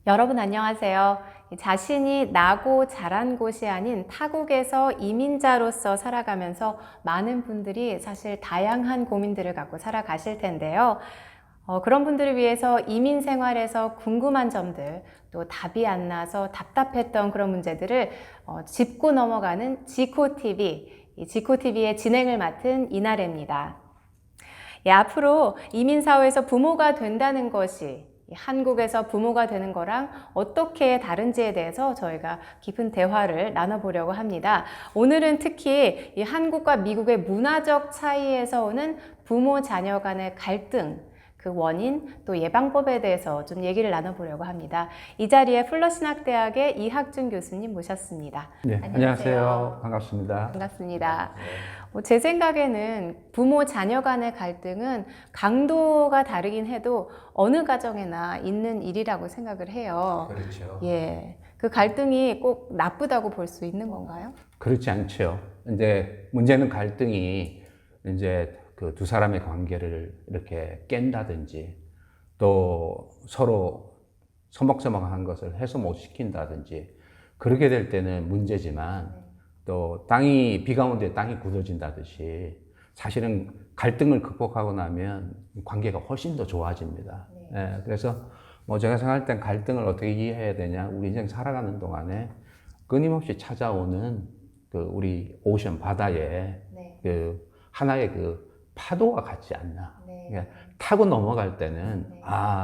여러분 안녕하세요. 자신이 나고 자란 곳이 아닌 타국에서 이민자로서 살아가면서 많은 분들이 사실 다양한 고민들을 갖고 살아가실 텐데요. 그런 분들을 위해서 이민 생활에서 궁금한 점들, 또 답이 안 나서 답답했던 그런 문제들을 짚고 넘어가는 지코TV, 이 지코TV의 진행을 맡은 이나래입니다. 앞으로 이민사회에서 부모가 된다는 것이 한국에서 부모가 되는 거랑 어떻게 다른지에 대해서 저희가 깊은 대화를 나눠보려고 합니다. 오늘은 특히 이 한국과 미국의 문화적 차이에서 오는 부모 자녀 간의 갈등, 그 원인 또 예방법에 대해서 좀 얘기를 나눠보려고 합니다. 이 자리에 플러신학대학의 이학준 교수님 모셨습니다. 네, 안녕하세요. 반갑습니다. 반갑습니다. 제 생각에는 부모 자녀 간의 갈등은 강도가 다르긴 해도 어느 가정에나 있는 일이라고 생각을 해요. 그렇죠. 예. 그 갈등이 꼭 나쁘다고 볼 수 있는 건가요? 그렇지 않죠. 이제 문제는 갈등이 이제 그 두 사람의 관계를 이렇게 깬다든지 또 서로 서먹서먹한 것을 해소 못 시킨다든지 그렇게 될 때는 문제지만 또 비가 오는데 땅이 굳어진다듯이 사실은 갈등을 극복하고 나면 관계가 훨씬 더 좋아집니다. 예, 그래서 뭐 제가 생각할 땐 갈등을 어떻게 이해해야 되냐, 우리 인생 살아가는 동안에 끊임없이 찾아오는 그 우리 오션 바다에 그 하나의 그 파도가 같지 않나. 그러니까 타고 넘어갈 때는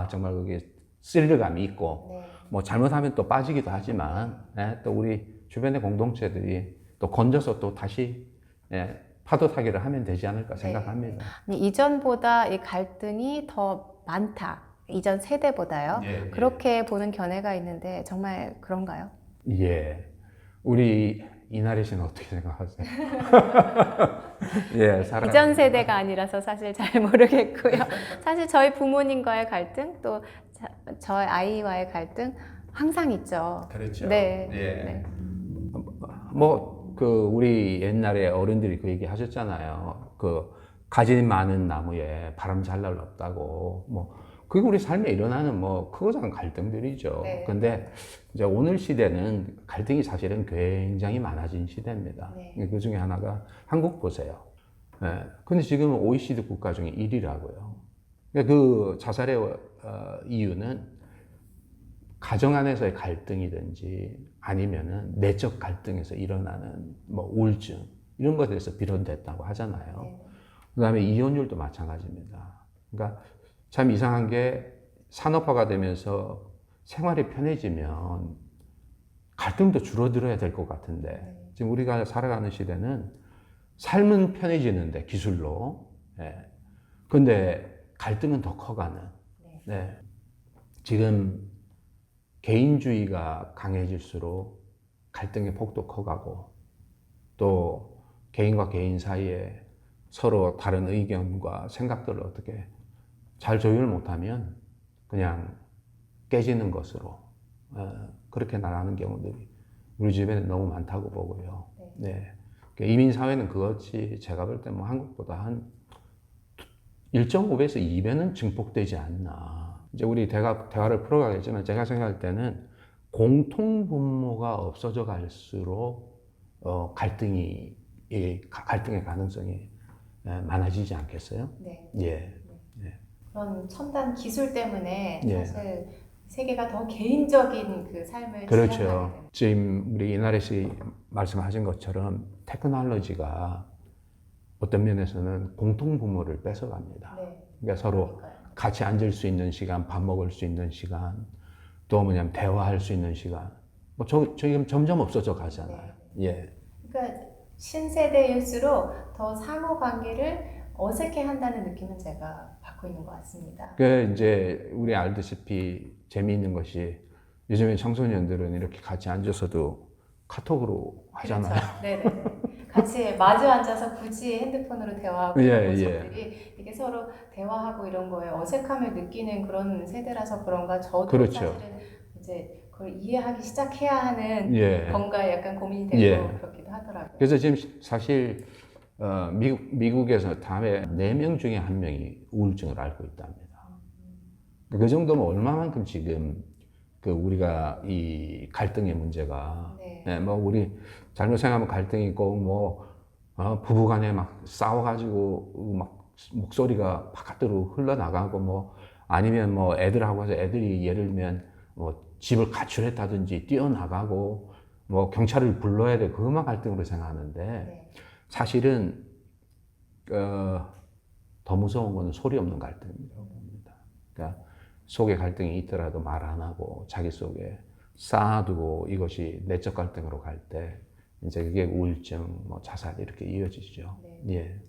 정말 그게 스릴감이 있고 뭐 잘못하면 또 빠지기도 하지만 또 우리 주변의 공동체들이 또 건져서 또 다시 파도 타기를 하면 되지 않을까 생각합니다. 이전보다 이 갈등이 더 많다. 이전 세대보다요. 그렇게 보는 견해가 있는데 정말 그런가요? 예. 우리 이나래 씨는 어떻게 생각하세요? 예, 이전 세대가 아니라서 사실 잘 모르겠고요. 사실 저희 부모님과의 갈등, 또 저희 아이와의 갈등 항상 있죠. 그렇죠. 네. 예. 네. 우리 옛날에 어른들이 그 얘기 하셨잖아요. 가지 많은 나무에 바람 잘 날 없다고. 그게 우리 삶에 일어나는 크고 작은 갈등들이죠. 네. 근데 이제 오늘 시대는 갈등이 사실은 굉장히 많아진 시대입니다. 네. 그 중에 하나가 한국 보세요. 근데 지금 OECD 국가 중에 1위라고요. 그 자살의 이유는 가정 안에서의 갈등이든지 아니면은 내적 갈등에서 일어나는 우울증 이런 것에서 비롯됐다고 하잖아요. 그 다음에 이혼율도 마찬가지입니다. 그러니까 참 이상한 게 산업화가 되면서 생활이 편해지면 갈등도 줄어들어야 될 것 같은데 지금 우리가 살아가는 시대는 삶은 편해지는데 기술로 근데 갈등은 더 커가는 지금 개인주의가 강해질수록 갈등의 폭도 커가고 또 개인과 개인 사이에 서로 다른 의견과 생각들을 어떻게 잘 조율 못하면 그냥 깨지는 것으로 그렇게 나가는 경우들이 우리 주변에 너무 많다고 보고요. 네. 이민 사회는 그것이 제가 볼 때 한국보다 한 1.5배에서 2배는 증폭되지 않나. 이제 우리 대화를 풀어가겠지만 제가 생각할 때는 공통 분모가 없어져 갈수록 갈등의 가능성이 많아지지 않겠어요? 네. 예. 그런 첨단 기술 때문에 예. 사실 세계가 더 개인적인 그 삶을 그렇죠. 지향하게 됩니다. 지금 우리 이나래 씨 말씀하신 것처럼 테크놀로지가 어떤 면에서는 공통 분모를 뺏어갑니다. 그러니까 서로 같이 앉을 수 있는 시간, 밥 먹을 수 있는 시간, 또 뭐냐면 대화할 수 있는 시간. 지금 점점 없어져 가잖아요. 예. 그러니까 신세대일수록 더 상호 관계를 어색해 한다는 느낌은 제가 받고 있는 것 같습니다. 이제 우리 알다시피 재미있는 것이 요즘에 청소년들은 이렇게 같이 앉아서도 카톡으로 하잖아요. 그렇죠. 네네. 같이 마주 앉아서 굳이 핸드폰으로 대화하고 이런 모습들이 이게 서로 대화하고 이런 거에 어색함을 느끼는 그런 세대라서 그런가 저도 그렇죠. 사실은 이제 그걸 이해하기 시작해야 하는 건가에 약간 고민이 되고 그렇기도 하더라고요. 그래서 지금 사실 미국에서 다음에 4명 중에 1명이 우울증을 앓고 있답니다. 그 정도면 얼마만큼 지금 그 우리가 이 갈등의 문제가 네. 네, 뭐 우리 잘못 생각하면 갈등이 있고 뭐 부부간에 막 싸워가지고 막 목소리가 바깥으로 흘러나가고 뭐 아니면 뭐 애들하고 해서 애들이 예를 들면 뭐 집을 가출했다든지 뛰어나가고 뭐 경찰을 불러야 돼 그것만 갈등으로 생각하는데 네. 사실은 더 무서운 거는 소리 없는 갈등이라고 봅니다. 그러니까 속에 갈등이 있더라도 말 안 하고 자기 속에 쌓아두고 이것이 내적 갈등으로 갈 때 이제 그게 우울증, 뭐 자살 이렇게 이어지죠. 네. 예.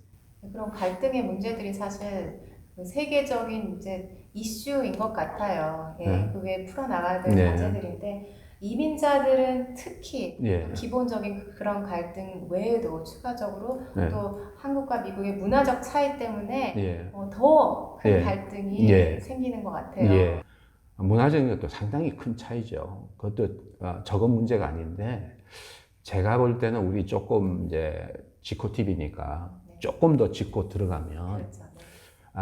그런 갈등의 문제들이 사실 그 세계적인 이제 이슈인 것 같아요. 예, 네. 그게 풀어나가야 될 네. 과제들인데 이민자들은 특히 예. 기본적인 그런 갈등 외에도 추가적으로 네. 또 한국과 미국의 문화적 차이 때문에 예. 더 큰 예. 갈등이 예. 생기는 것 같아요. 예. 문화적인 것도 상당히 큰 차이죠. 그것도 적은 문제가 아닌데 제가 볼 때는 우리 조금 이제 지코 TV니까 네. 조금 더 짚고 들어가면 그렇죠. 네.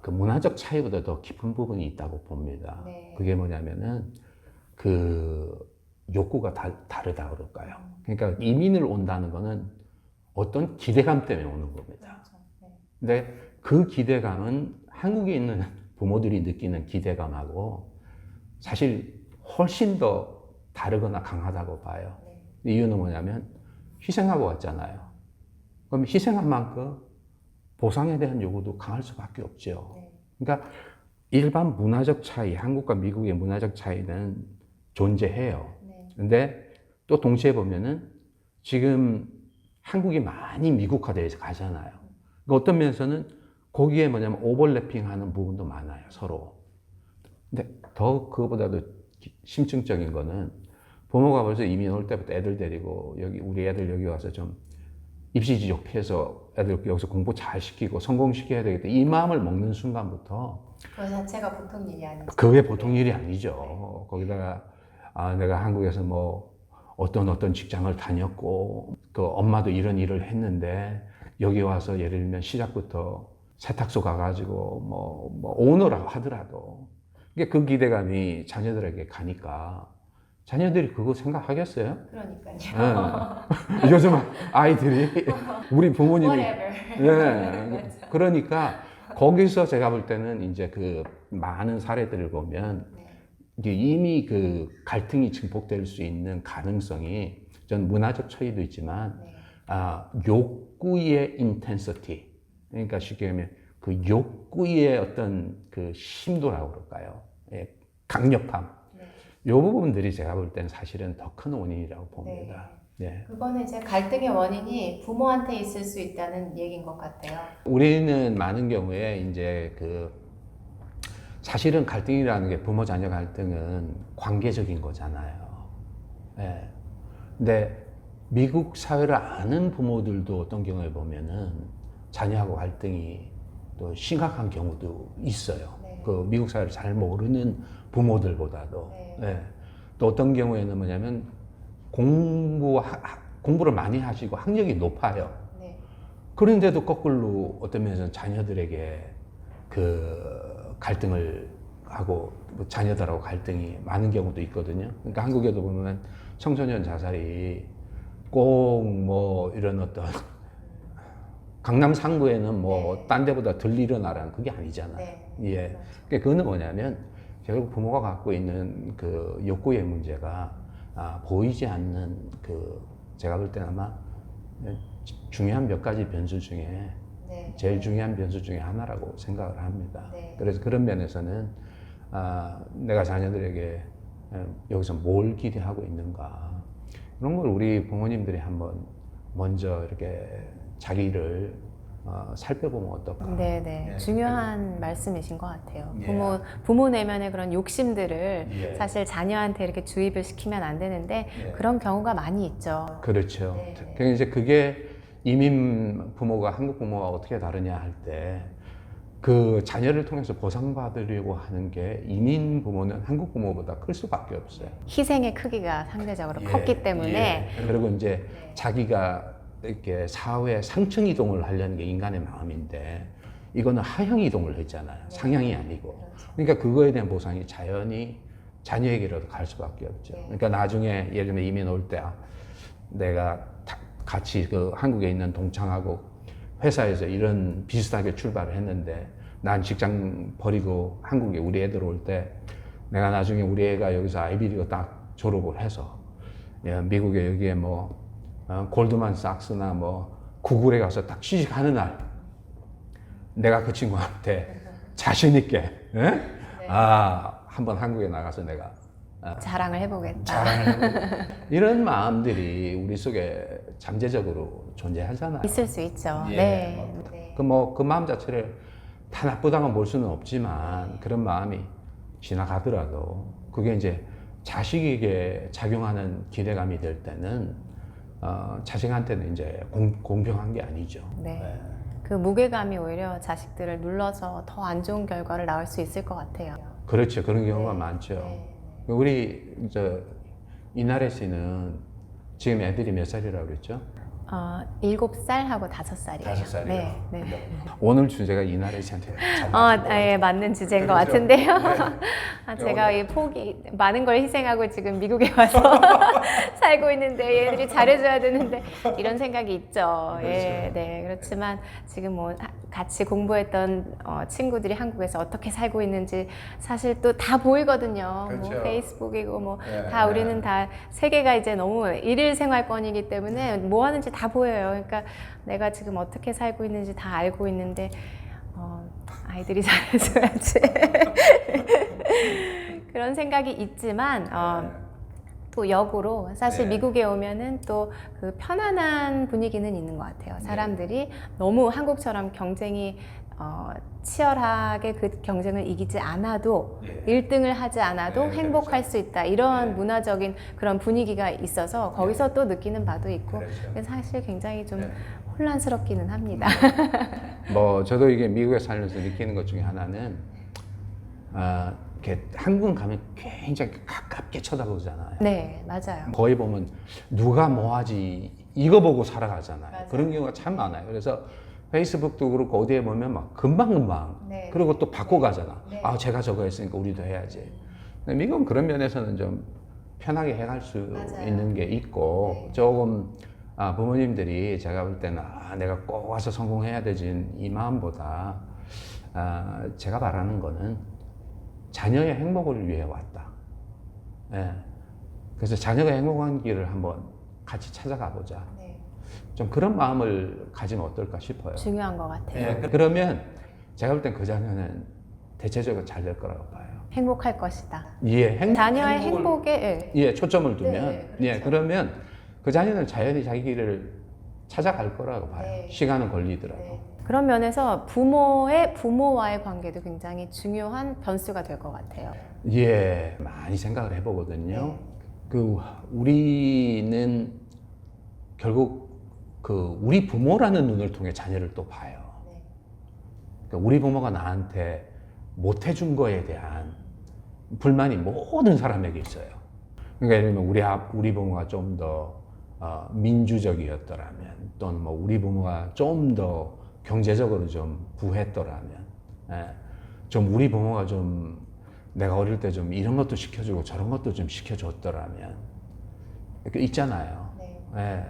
그 문화적 차이보다 더 깊은 부분이 있다고 봅니다. 네. 그게 뭐냐면은 그 욕구가 다르다 그럴까요? 그러니까 이민을 온다는 거는 어떤 기대감 때문에 오는 겁니다. 그렇죠. 네. 근데 그 기대감은 한국에 있는 부모들이 느끼는 기대감하고 사실 훨씬 더 다르거나 강하다고 봐요. 네. 이유는 뭐냐면 희생하고 왔잖아요. 그럼 희생한 만큼 보상에 대한 요구도 강할 수밖에 없죠. 네. 그러니까 일반 문화적 차이, 한국과 미국의 문화적 차이는 존재해요. 네. 근데 또 동시에 보면은 지금 한국이 많이 미국화돼서 가잖아요. 그러니까 어떤 면에서는 거기에 뭐냐면 오버래핑 하는 부분도 많아요, 서로. 근데 더 그거보다도 심층적인 거는 부모가 벌써 이민 올 때부터 애들 데리고 우리 애들 여기 와서 좀 입시 지옥해서 애들 여기서 공부 잘 시키고 성공시켜야 되겠다. 이 마음을 먹는 순간부터 그 자체가 보통 일이 아니죠. 그게 보통 일이 아니죠. 거기다가 내가 한국에서 뭐 어떤 직장을 다녔고 그 엄마도 이런 일을 했는데 여기 와서 예를 들면 시작부터 세탁소 가가지고 뭐 오너라고 하더라도 이게 그 기대감이 자녀들에게 가니까 자녀들이 그거 생각하겠어요? 그러니까요. 네. 요즘 아이들이 우리 부모님이 Whatever. 네. 그러니까 거기서 제가 볼 때는 이제 그 많은 사례들을 보면 네. 이게 이미 그 갈등이 증폭될 수 있는 가능성이 전 문화적 차이도 있지만 네. 욕구의 인텐시티 그러니까 쉽게 얘기하면 그 욕구의 어떤 그 심도라고 그럴까요? 예, 강력함. 네. 이 부분들이 제가 볼 때는 사실은 더 큰 원인이라고 봅니다. 네. 그거는 이제 갈등의 원인이 부모한테 있을 수 있다는 얘기인 것 같아요. 우리는 많은 경우에 이제 그 사실은 갈등이라는 게 부모 자녀 갈등은 관계적인 거잖아요. 예. 근데 미국 사회를 아는 부모들도 어떤 경우에 보면은 자녀하고 갈등이 또 심각한 경우도 있어요. 네. 그 미국 사회를 잘 모르는 부모들보다도. 네. 예. 또 어떤 경우에는 뭐냐면 공부를 많이 하시고 학력이 높아요. 네. 그런데도 거꾸로 어떤 면에서는 자녀들에게 그 갈등을 하고 뭐 자녀들하고 갈등이 많은 경우도 있거든요. 그러니까 한국에도 보면 청소년 자살이 꼭 뭐 이런 어떤 강남 상구에는 뭐 네. 딴 데보다 덜 일어나라는 그게 아니잖아요. 네. 예. 그렇죠. 그러니까 그거는 뭐냐면 결국 부모가 갖고 있는 그 욕구의 문제가 보이지 않는 그 제가 볼 때는 아마 중요한 몇 가지 변수 중에 네. 제일 중요한 변수 중에 하나라고 생각을 합니다. 네. 그래서 그런 면에서는 내가 자녀들에게 여기서 뭘 기대하고 있는가 그런 걸 우리 부모님들이 한번 먼저 이렇게 자기를 살펴보면 어떨까. 네네. 예. 중요한 말씀이신 것 같아요. 예. 부모 내면의 그런 욕심들을 예. 사실 자녀한테 이렇게 주입을 시키면 안 되는데 예. 그런 경우가 많이 있죠. 그렇죠. 네. 그러니까 이제 그게 이민 부모가 한국 부모와 어떻게 다르냐 할 때 그 자녀를 통해서 보상받으려고 하는 게 이민 부모는 한국 부모보다 클 수밖에 없어요. 희생의 크기가 상대적으로 예, 컸기 때문에 예. 그리고 이제 네. 자기가 이렇게 사회 상층 이동을 하려는 게 인간의 마음인데 이거는 하향 이동을 했잖아요. 상향이 아니고. 그렇죠. 그러니까 그거에 대한 보상이 자연히 자녀에게라도 갈 수밖에 없죠. 그러니까 나중에 예를 들면 이민 올 때 내가 같이 그 한국에 있는 동창하고 회사에서 이런 비슷하게 출발을 했는데 난 직장 버리고 한국에 우리 애들 올 때 내가 나중에 우리 애가 여기서 아이비리그 딱 졸업을 해서 미국에 여기에 뭐 골드만삭스나 뭐 구글에 가서 딱 취직하는 날 내가 그 친구한테 자신 있게 한번 한국에 나가서 내가 자랑을 해보겠다. 이런 마음들이 우리 속에 잠재적으로 존재하잖아요. 있을 수 있죠. 예. 네. 그 마음 자체를 다 나쁘다고 볼 수는 없지만 그런 마음이 지나가더라도 그게 이제 자식에게 작용하는 기대감이 될 때는 자식한테는 이제 공평한 게 아니죠. 네. 그 무게감이 오히려 자식들을 눌러서 더 안 좋은 결과를 낳을 수 있을 것 같아요. 그렇죠. 그런 경우가 많죠. 우리 이나래 씨는 지금 애들이 몇 살이라고 그랬죠? 7살하고 5살이에요. 5살이요? 네. 오늘 주제가 이나래 씨한테 예, 맞는 주제인 것 그렇죠. 같은데요. 네. 제가 이 많은 걸 희생하고 지금 미국에 와서 살고 있는데 얘들이 잘해줘야 되는데 이런 생각이 있죠. 예, 네. 그렇지만 지금 뭐 같이 공부했던 친구들이 한국에서 어떻게 살고 있는지 사실 또 다 보이거든요. 그렇죠. 뭐 페이스북이고 뭐 네, 다 네. 우리는 다 세계가 이제 너무 일일 생활권이기 때문에 뭐 하는지 다 보여요. 그러니까 내가 지금 어떻게 살고 있는지 다 알고 있는데 아이들이 잘해줘야지 그런 생각이 있지만 또 역으로 사실 네. 미국에 오면은 또 그 편안한 분위기는 있는 것 같아요. 사람들이 너무 한국처럼 경쟁이 치열하게 그 경쟁을 이기지 않아도 1등을 하지 않아도 네, 행복할 그렇죠. 수 있다. 이런 네. 문화적인 그런 분위기가 있어서 거기서 또 느끼는 바도 있고 그렇죠. 그래서 사실 굉장히 좀 네. 혼란스럽기는 합니다. 뭐 저도 이게 미국에 살면서 느끼는 것 중에 하나는 이렇게 한국 가면 굉장히 가깝게 쳐다보잖아요. 네, 맞아요. 거의 보면 누가 뭐 하지 이거 보고 살아가잖아요. 맞아요. 그런 경우가 참 많아요. 그래서 페이스북도 그렇고 어디에 보면 막 금방금방 네. 그리고 또 바꿔가잖아. 네. 제가 저거 했으니까 우리도 해야지. 근데 미국은 그런 면에서는 좀 편하게 해갈 수 맞아요. 있는 게 있고 네. 조금 부모님들이 제가 볼 때는 내가 꼭 와서 성공해야 되지 이 마음보다 제가 바라는 거는 자녀의 행복을 위해 왔다. 예. 그래서 자녀가 행복한 길을 한번 같이 찾아가 보자. 네. 좀 그런 마음을 가지면 어떨까 싶어요. 중요한 것 같아요. 예. 그러면 제가 볼 땐 그 자녀는 대체적으로 잘 될 거라고 봐요. 행복할 것이다. 예, 자녀의 행복에 초점을 두면 네, 그렇죠. 그러면 그 자녀는 자연히 자기 길을 찾아갈 거라고 봐요. 네. 시간은 걸리더라도. 그런 면에서 부모와의 관계도 굉장히 중요한 변수가 될 것 같아요. 예, 많이 생각을 해보거든요. 네. 우리는 결국 우리 부모라는 눈을 통해 자녀를 또 봐요. 네. 그러니까 우리 부모가 나한테 못 해준 거에 대한 불만이 모든 사람에게 있어요. 그러니까 예를 들면 우리 부모가 좀 더 민주적이었더라면 또는 뭐 우리 부모가 좀 더 경제적으로 좀 부했더라면 좀 우리 부모가 좀 내가 어릴 때 좀 이런 것도 시켜주고 저런 것도 좀 시켜줬더라면 이렇게 있잖아요. 네.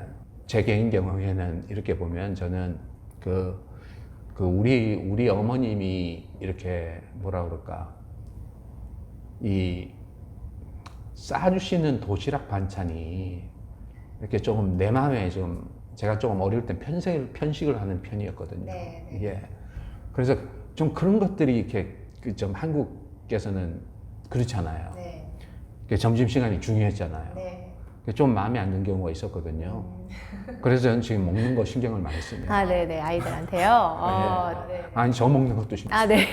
제 개인 경험에는 이렇게 보면 저는 우리 어머님이 이렇게 뭐라 그럴까 이 싸주시는 도시락 반찬이 이렇게 조금 내 마음에 좀 제가 조금 어릴 때 편식을 하는 편이었거든요. 네. 예. 그래서 좀 그런 것들이 이렇게 좀 한국에서는 그렇잖아요. 네. 점심 시간이 중요했잖아요. 네. 좀 마음에 안 드는 경우가 있었거든요. 그래서 저는 지금 먹는 거 신경을 많이 씁니다. 아, 네네. 아이들한테요. 네. 아니 저 먹는 것도 신경 써요. 네.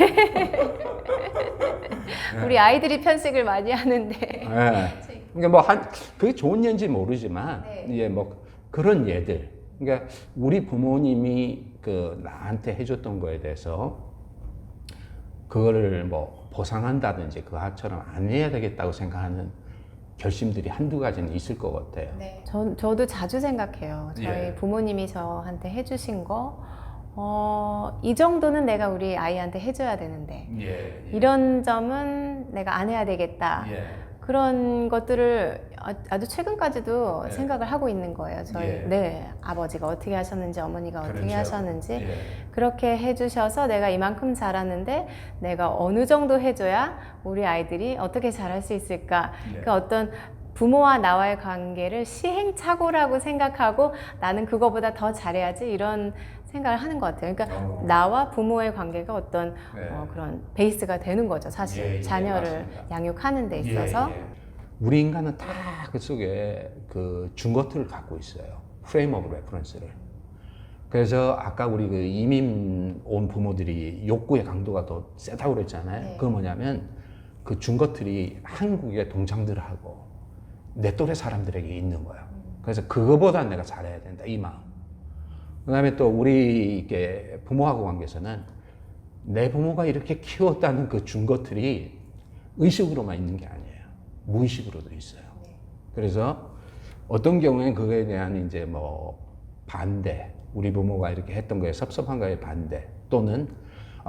우리 아이들이 편식을 많이 하는데. 네. 그러니까 뭐 그게 좋은 예인지 모르지만 예, 뭐 그런 예들. 그러니까 우리 부모님이 나한테 해줬던 거에 대해서 그거를 뭐 보상한다든지 그것처럼 안 해야 되겠다고 생각하는 결심들이 한두 가지는 있을 것 같아요. 네. 저도 자주 생각해요. 저희 예. 부모님이 저한테 해주신 거, 이 정도는 내가 우리 아이한테 해줘야 되는데, 예. 이런 점은 내가 안 해야 되겠다. 예. 그런 것들을 아주 최근까지도 네. 생각을 하고 있는 거예요. 저희 예. 네, 아버지가 어떻게 하셨는지 어머니가 어떻게 그렇죠. 하셨는지 예. 그렇게 해주셔서 내가 이만큼 잘하는데 내가 어느 정도 해줘야 우리 아이들이 어떻게 잘할 수 있을까? 네. 그 어떤 부모와 나와의 관계를 시행착오라고 생각하고 나는 그거보다 더 잘해야지 이런 생각을 하는 것 같아요. 그러니까 나와 부모의 관계가 어떤 네. 그런 베이스가 되는 거죠. 사실 예, 예, 자녀를 맞습니다. 양육하는 데 있어서. 예, 예. 우리 인간은 다 그 속에 그 준거트를 갖고 있어요. 프레임 오브 레퍼런스를. 그래서 아까 우리 그 이민 온 부모들이 욕구의 강도가 더 세다고 그랬잖아요. 네. 그건 뭐냐면 그 준것들이 한국의 동창들하고 내 또래 사람들에게 있는 거예요. 그래서 그거보다 내가 잘해야 된다 이 마음. 그다음에 또 우리 이게 부모하고 관계에서는 내 부모가 이렇게 키웠다는 그 준것들이 의식으로만 있는 게 아니에요. 무의식으로도 있어요. 그래서 어떤 경우에는 그거에 대한 이제 뭐 반대, 우리 부모가 이렇게 했던 거에 섭섭한 거에 반대, 또는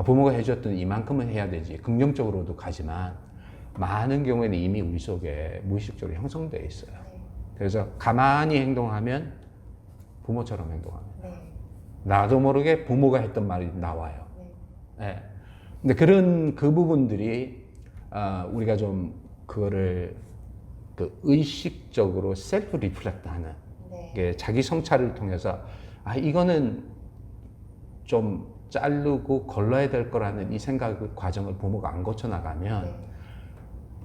부모가 해줬던 이만큼은 해야 되지, 긍정적으로도 가지만 많은 경우에는 이미 우리 속에 무의식적으로 형성되어 있어요. 그래서 가만히 행동하면 부모처럼 행동합니다. 나도 모르게 부모가 했던 말이 나와요. 네. 근데 그런 그 부분들이 우리가 좀 그거를 그 의식적으로 셀프 리플렉트하는 자기 성찰을 통해서 이거는 좀 자르고 걸러야 될 거라는 이 생각 과정을 부모가 안 거쳐 나가면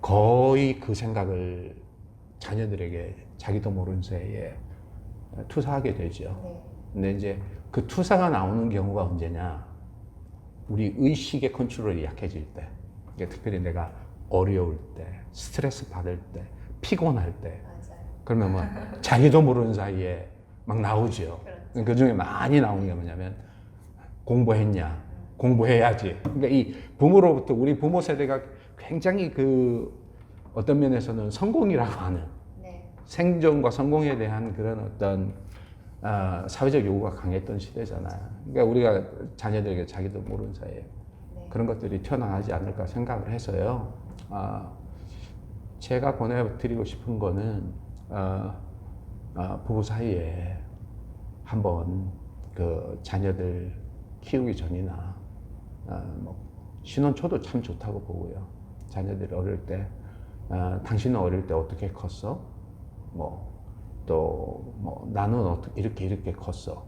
거의 그 생각을 자녀들에게 자기도 모르는 새에 투사하게 되죠. 근데 이제 그 투사가 나오는 경우가 언제냐? 우리 의식의 컨트롤이 약해질 때, 그러니까 특별히 내가 어려울 때, 스트레스 받을 때, 피곤할 때, 그러면 뭐 자기도 모르는 사이에 막 나오죠. 그 중에 많이 나오는 게 뭐냐면 공부했냐, 공부해야지. 그러니까 이 부모로부터 우리 부모 세대가 굉장히 그 어떤 면에서는 성공이라고 하는 생존과 성공에 대한 그런 어떤 사회적 요구가 강했던 시대잖아요. 그러니까 우리가 자녀들에게 자기도 모르는 사이에 그런 것들이 튀어나가지 않을까 생각을 해서요. 제가 권해드리고 싶은 거는 부부 사이에 한번 그 자녀들 키우기 전이나 뭐 신혼 초도 참 좋다고 보고요. 자녀들이 어릴 때 당신은 어릴 때 어떻게 컸어? 나는 어떻게 이렇게 컸어?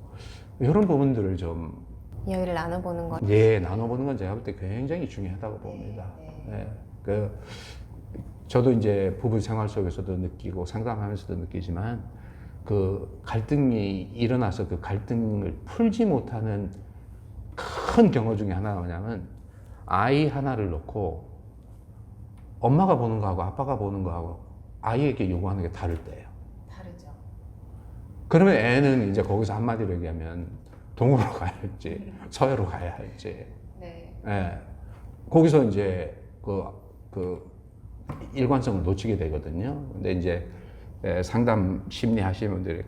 이런 부분들을 좀 이야기를 나눠보는 거. 나눠보는 건 제가 볼 때 굉장히 중요하다고 봅니다. 저도 이제 부부 생활 속에서도 느끼고 상담하면서도 느끼지만 그 갈등이 일어나서 그 갈등을 풀지 못하는 큰 경우 중에 하나가 뭐냐면 아이 하나를 놓고 엄마가 보는 거하고 아빠가 보는 거하고 아이에게 요구하는 게 다를 때예요. 다르죠. 그러면 애는 이제 거기서 한마디로 얘기하면 동으로 가야 할지 서해로 가야 할지 거기서 이제 그 일관성을 놓치게 되거든요. 근데 이제 상담 심리 하시는 분들의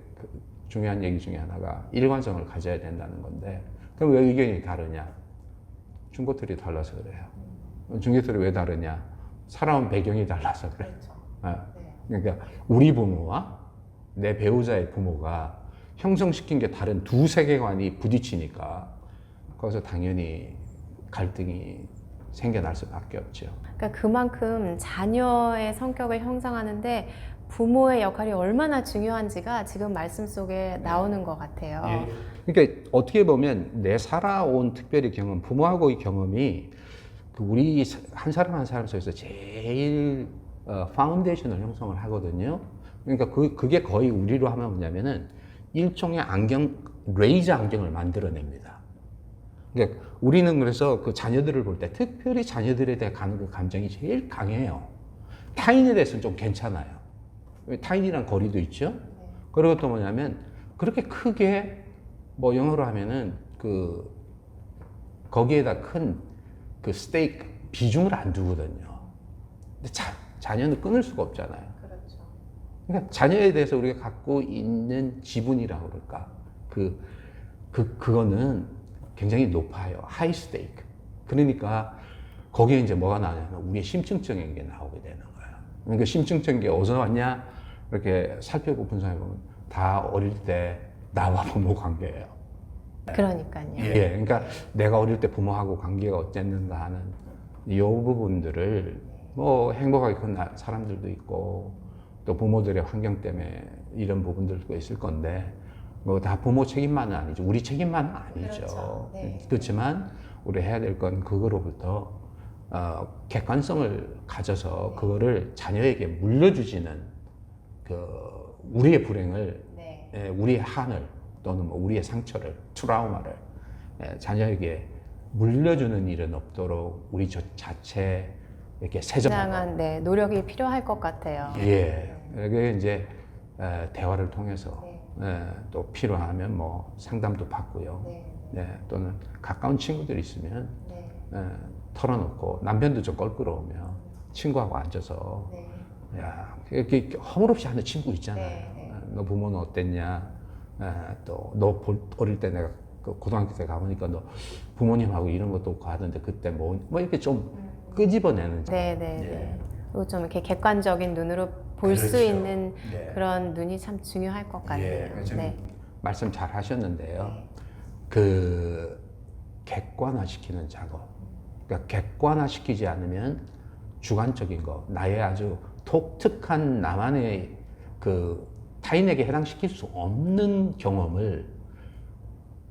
중요한 얘기 중에 하나가 일관성을 가져야 된다는 건데, 그럼 왜 의견이 다르냐? 중고틀이 달라서 그래요. 중고틀이 왜 다르냐? 살아온 배경이 달라서 그래요. 그러니까 우리 부모와 내 배우자의 부모가 형성시킨 게 다른 두 세계관이 부딪히니까 거기서 당연히 갈등이 생겨날 수밖에 없죠. 그러니까 그만큼 자녀의 성격을 형성하는데 부모의 역할이 얼마나 중요한지가 지금 말씀 속에 나오는 것 같아요. 그러니까 어떻게 보면 내 살아온 특별히 경험, 부모하고의 경험이 그 우리 한 사람 한 사람 속에서 제일 파운데이션을 형성을 하거든요. 그러니까 그게 거의 우리로 하면 뭐냐면은 일종의 레이저 안경을 만들어냅니다. 그러니까 우리는 그래서 그 자녀들을 볼 때 특별히 자녀들에 대해 가는 그 감정이 제일 강해요. 타인에 대해서는 좀 괜찮아요. 타인이랑 거리도 있죠. 그리고 또 뭐냐면 그렇게 크게 뭐 영어로 하면은 거기에다 큰 그 스테이크 비중을 안 두거든요. 근데 자녀는 끊을 수가 없잖아요. 그렇죠. 그러니까 자녀에 대해서 우리가 갖고 있는 지분이라고 그럴까? 그거는 굉장히 높아요. 하이 스테이크. 그러니까 거기에 이제 뭐가 나냐면 우리의 심층적인 게 나오게 되는 거예요. 그러니까 심층적인 게 어디서 왔냐 이렇게 살펴보고 분석해 보면 다 어릴 때 나와 부모 관계예요. 그러니까요. 예, 그러니까 내가 어릴 때 부모하고 관계가 어땠는가 하는 이 부분들을 뭐 행복하게 큰 사람들도 있고 또 부모들의 환경 때문에 이런 부분들도 있을 건데 뭐 다 부모 책임만은 아니죠. 우리 책임만은 아니죠. 그렇죠. 네. 그렇지만 우리 해야 될 건 그거로부터 객관성을 가져서 그거를 자녀에게 물려주지는 그 우리의 불행을 네. 우리의 한을 또는 뭐 우리의 상처를 트라우마를 자녀에게 물려주는 일은 없도록 우리 자체 이렇게 세정하고 굉장한 네, 노력이 필요할 것 같아요. 예, 그게 이제 대화를 통해서 네. 또 필요하면 뭐 상담도 받고요. 네. 또는 가까운 친구들 있으면 네. 털어놓고 남편도 좀 껄끄러우면 친구하고 앉아서 네. 야 이렇게 허물없이 하는 친구 있잖아요. 네. 너 부모는 어땠냐? 또 너 어릴 때 내가 그 고등학교 때 가보니까 너 부모님하고 이런 것도 없고 하던데 그때 뭐 이렇게 좀 끄집어내는. 네, 네, 네. 그리고 좀 이렇게 객관적인 눈으로 볼 수 그렇죠. 있는 네. 그런 눈이 참 중요할 것 같네요. 지금 네. 말씀 잘 하셨는데요. 그 객관화시키는 작업. 그러니까 객관화시키지 않으면 주관적인 거, 나의 아주 독특한 나만의 그 타인에게 해당시킬 수 없는 경험을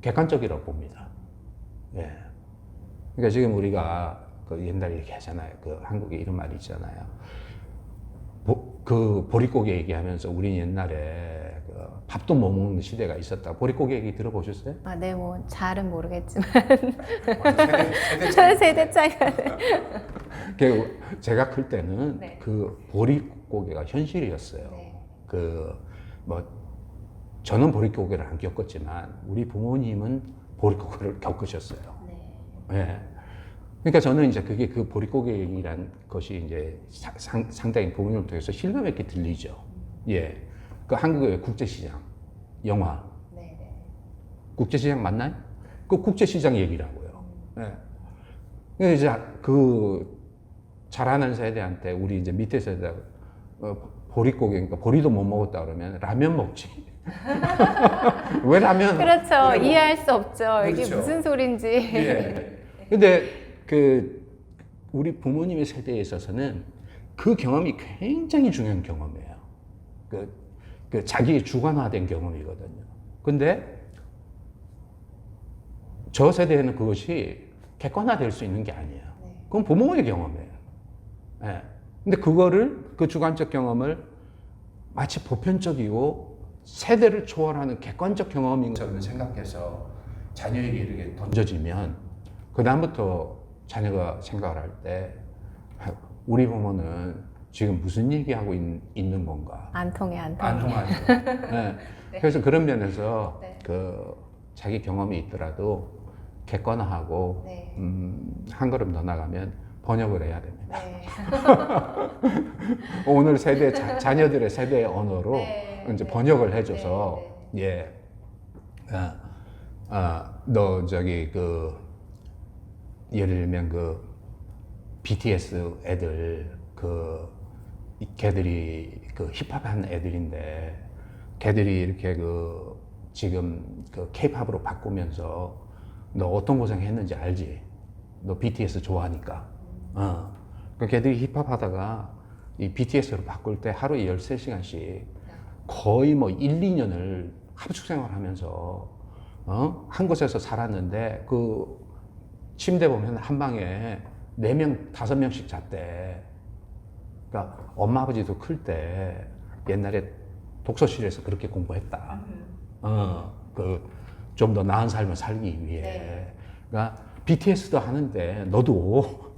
객관적이라고 봅니다. 예. 그러니까 지금 우리가 그 옛날에 이렇게 하잖아요. 그 한국에 이런 말이 있잖아요. 그 보릿고개 얘기하면서 우리 옛날에 그 밥도 못 먹는 시대가 있었다. 보릿고개 얘기 들어보셨어요? 아, 네, 뭐 잘은 모르겠지만 세대 세대 차이가 그 제가 클 때는 네. 그 보릿고개가 현실이었어요. 네. 그 뭐 저는 보릿고개를 안 겪었지만 우리 부모님은 보릿고개를 겪으셨어요. 네. 예. 그러니까 저는 이제 그게 그 보릿고개라는 것이 이제 상당히 부모님을 통해서 실감 있게 들리죠. 예. 그 한국의 국제시장, 영화. 네, 네. 국제시장 맞나요? 그 국제시장 얘기라고요. 예. 근데 이제 그 잘하는 세대한테 우리 이제 밑에 세대 보릿고개, 그러니까 보리도 못 먹었다 그러면 라면 먹지. 왜 라면? 그렇죠. 끓여 이해할 수 없죠. 이게 그렇죠. 무슨 소린지. 예. 근데 그 우리 부모님의 세대에 있어서는 그 경험이 굉장히 중요한 경험이에요. 그 자기의 주관화된 경험이거든요. 근데 저 세대에는 그것이 객관화될 수 있는 게 아니에요. 그건 부모의 경험이에요. 예. 근데 그거를 그 주관적 경험을 마치 보편적이고 세대를 초월하는 객관적 경험인 것처럼 생각해서 자녀에게 이렇게 던져지면 그 다음부터 자녀가 생각을 할 때 우리 부모는 지금 무슨 얘기하고 있는 건가? 안 통해. 안 통하죠. 네. 그래서 그런 면에서 그 자기 경험이 있더라도 객관화하고 네. 한 걸음 더 나가면 번역을 해야 됩니다. 네. 오늘 세대 자녀들의 세대의 언어로 네. 이제 네. 번역을 해줘서 예, 너 저기 그 예를 들면 그 BTS 애들 걔들이 그 힙합하는 애들인데 걔들이 이렇게 그 지금 그 K-팝으로 바꾸면서 너 어떤 고생했는지 알지? 너 BTS 좋아하니까. 그 걔들이 힙합 하다가 이 BTS로 바꿀 때 하루에 13시간씩 거의 뭐 1, 2년을 합숙 생활하면서 한 곳에서 살았는데 그 침대 보면 한 방에 4명, 5명씩 잤대. 그러니까 엄마 아버지도 클 때 옛날에 독서실에서 그렇게 공부했다. 그 좀 더 나은 삶을 살기 위해. 네. 그러니까 BTS도 하는데 너도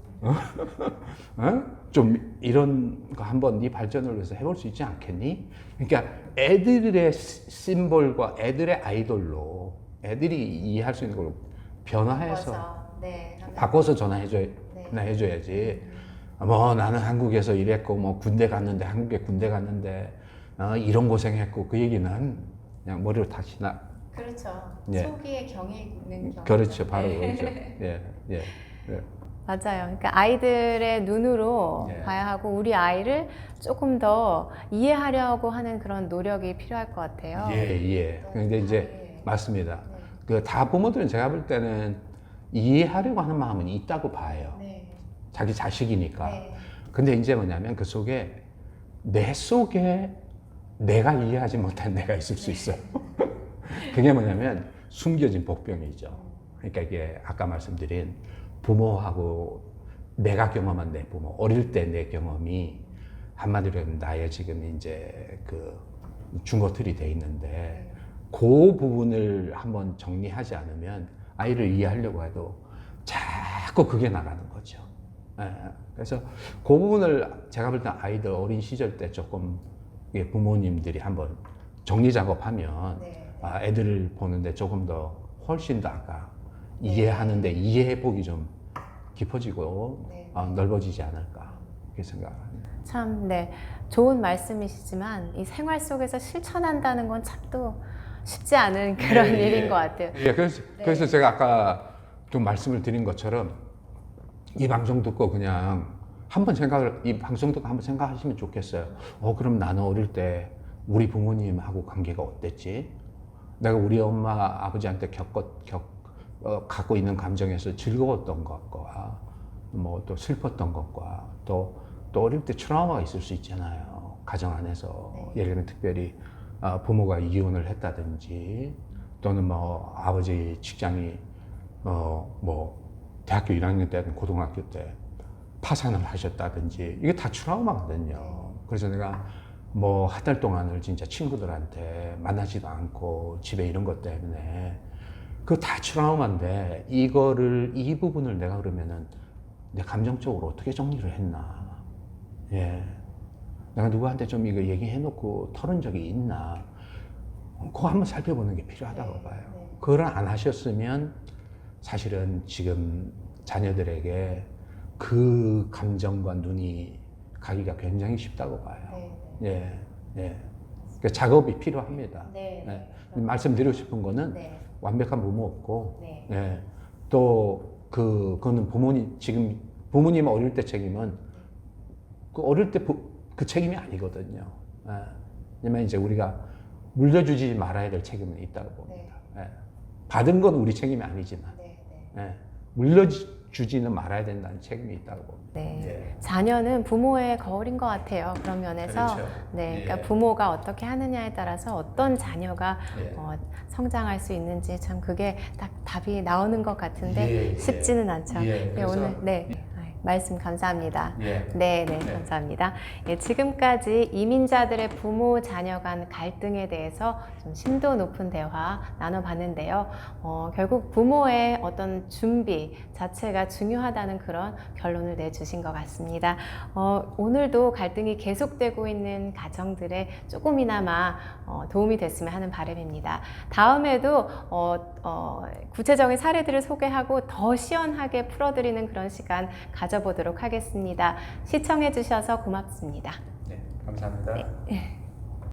좀 이런 거 한번 네 발전을 위해서 해볼 수 있지 않겠니? 그러니까 애들의 심볼과 애들의 아이돌로 애들이 이해할 수 있는 걸로 변화해서 네. 바꿔서 전화해줘야지. 뭐 나는 한국에서 일했고 뭐 군대 갔는데 한국에 군대 갔는데 이런 고생했고 그 얘기는 그냥 머리로 다시 그렇죠. 예. 초기에 경이 있는 경우. 그렇죠, 바로 그렇죠. 예, 예, 예. 맞아요. 그러니까 아이들의 눈으로 네. 봐야 하고 우리 아이를 조금 더 이해하려고 하는 그런 노력이 필요할 것 같아요. 예. 근데 이제 네. 맞습니다. 네. 그 다 부모들은 제가 볼 때는 이해하려고 하는 마음은 있다고 봐요. 네. 자기 자식이니까. 네. 근데 이제 뭐냐면 그 속에 내 속에 내가 이해하지 못한 내가 있을 수 있어요. 그게 뭐냐면 숨겨진 복병이죠. 그러니까 이게 아까 말씀드린 부모하고 내가 경험한 내 부모, 어릴 때 내 경험이 한마디로 하면 나의 지금 이제 그 중거틀이 돼 있는데 그 부분을 한번 정리하지 않으면 아이를 이해하려고 해도 자꾸 그게 나가는 거죠. 예. 그래서 그 부분을 제가 볼 때 아이들 어린 시절 때 조금 부모님들이 한번 정리 작업하면 네. 애들을 보는데 조금 더 훨씬 더 아까 이해하는데 이해해 보기 좀 깊어지고 네. 넓어지지 않을까 그렇게 생각합니다. 참, 네. 좋은 말씀이시지만 이 생활 속에서 실천한다는 건 참 또 쉽지 않은 그런 예, 일인 예. 것 같아요. 예, 그래서 제가 아까 좀 말씀을 드린 것처럼 이 방송 듣고 그냥 이 방송 듣고 한번 생각하시면 좋겠어요. 그럼 나는 어릴 때 우리 부모님하고 관계가 어땠지? 내가 우리 엄마, 아버지한테 갖고 있는 감정에서 즐거웠던 것과, 뭐 또 슬펐던 것과, 또 어릴 때 트라우마가 있을 수 있잖아요. 가정 안에서. 예를 들면 특별히 부모가 이혼을 했다든지, 또는 뭐 아버지 직장이, 뭐 대학교 1학년 때든 고등학교 때 파산을 하셨다든지, 이게 다 트라우마거든요. 그래서 내가 뭐 한 달 동안을 진짜 친구들한테 만나지도 않고 집에 이런 것 때문에 그거 다 트라우마인데 이 부분을 내가 그러면은 내 감정적으로 어떻게 정리를 했나. 예. 내가 누구한테 좀 이거 얘기해놓고 털은 적이 있나. 그거 한번 살펴보는 게 필요하다고 봐요. 그걸 안 하셨으면 사실은 지금 자녀들에게 그 감정과 눈이 가기가 굉장히 쉽다고 봐요. 예. 그 작업이 필요합니다. 말씀드리고 싶은 거는 완벽한 부모 없고, 예. 또 그거는 지금 부모님 어릴 때 책임은 그 어릴 때 그 책임이 아니거든요. 예. 왜냐면 이제 우리가 물려주지 말아야 될 책임은 있다고 봅니다. 예. 받은 건 우리 책임이 아니지만, 예. 물려주지는 말아야 된다는 책임이 있다고 봅니다. 네. 예. 자녀는 부모의 거울인 것 같아요. 그런 면에서. 그렇죠. 네. 그러니까 예. 부모가 어떻게 하느냐에 따라서 어떤 자녀가 예. 성장할 수 있는지 참 그게 딱 답이 나오는 것 같은데 예. 쉽지는 않죠. 예. 네, 그래서- 오늘, 네. 말씀 감사합니다. 예. 네, 네. 감사합니다. 예, 지금까지 이민자들의 부모 자녀 간 갈등에 대해서 좀 심도 높은 대화 나눠봤는데요. 결국 부모의 어떤 준비 자체가 중요하다는 그런 결론을 내주신 것 같습니다. 오늘도 갈등이 계속되고 있는 가정들의 조금이나마 도움이 됐으면 하는 바람입니다. 다음에도 구체적인 사례들을 소개하고 더 시원하게 풀어드리는 그런 시간 가져보도록 하겠습니다. 시청해 주셔서 고맙습니다. 네, 감사합니다. 네.